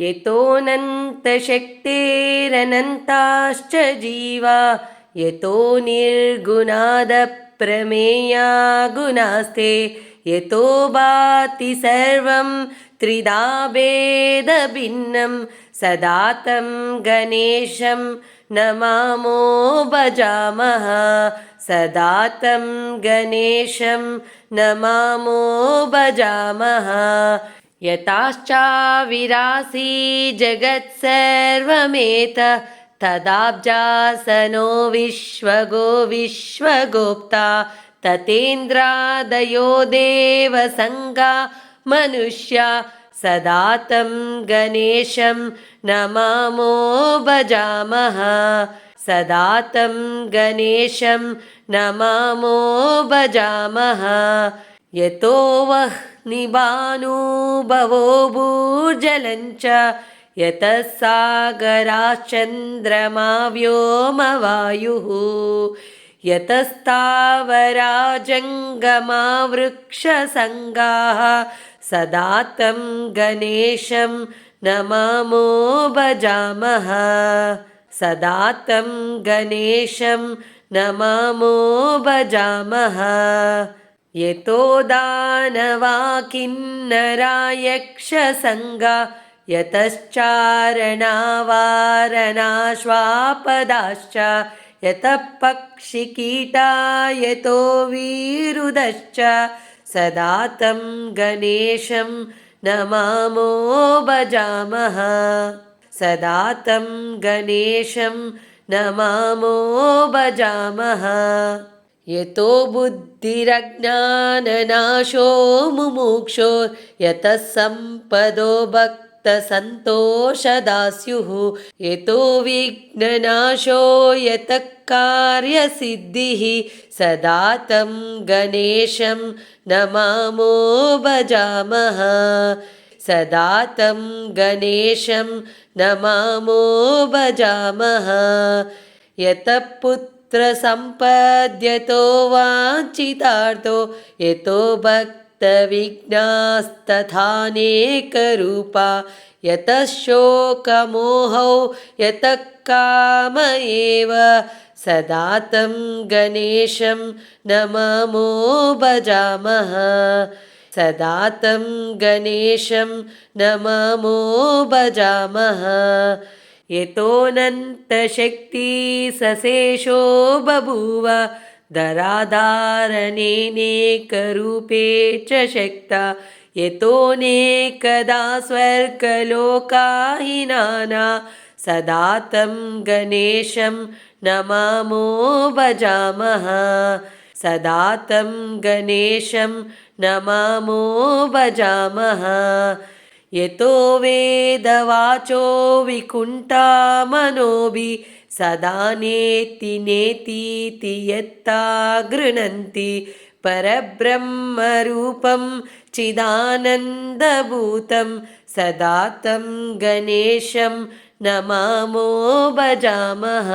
यतोऽनन्तशक्तेरनन्ताश्च जीवा यतो निर्गुणादप्रमेया गुणास्ते यतो भाति सर्वं त्रिधा भेदभिन्नं सदा तं गणेशं नमामो भजामः सदा तं गणेशं नमामो भजामः यताश्चाविरासी जगत्सर्वमेत तदाब्जासनो विश्वगो विश्वगोप्ता ततेन्द्रादयो देवसङ्गा मनुष्या सदा तं गणेशं नमामो भजामः सदा तं गणेशं नमामो भजामः यतो वः निबानुभवो भूर्जलञ्च यतः सागराश्चन्द्रमा व्योमवायुः यतस्तावरा जङ्गमा वृक्षसङ्गाः सदा तं गणेशं नमामो भजामः सदा तं गणेशं नमामो भजामः यतो दानवा किन्नरा यक्षसङ्गा यतश्चारणा वारणाश्वापदाश्च यतः पक्षिकीटा यतो वीरुदश्च सदा तं गणेशं नमामो भजामः सदा तं गणेशं नमामो भजामः यतो बुद्धिरज्ञाननाशो मुमुक्षो यतः सम्पदो भक्तसन्तोषदास्युः यतो विघ्ननाशो यतः कार्यसिद्धिः सदा तं गणेशं नमामो भजामः सदा तं गणेशं नमामो भजामः यतः पुत्रसम्पद्यतो वाञ्छितार्थो यतो भक्तविघ्नास्तथानेकरूपा यतः शोकमोहौ यतः काम एव सदा तं गणेशं नमामो भजामः सदा तं गणेशं नमामो भजामः यतोऽनन्तशक्तिसशेषो बभूव धराधारणेनेकरूपे च शक्ता यतोऽनेकदा स्वर्गलोकाहिनाना सदा तं गणेशं नमामो भजामः सदा तं गणेशं नमामो भजामः यतो वेदवाचो विकुण्ठा मनोभि सदा नेति नेतीति यत्ता गृह्णन्ति परब्रह्मरूपं चिदानन्दभूतं सदा तं गणेशं नमामो भजामः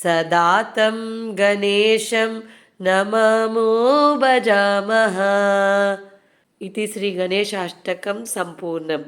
सदा तं गणेशं नमामो भजामः इति श्री गणेशाष्टकं सम्पूर्णम्।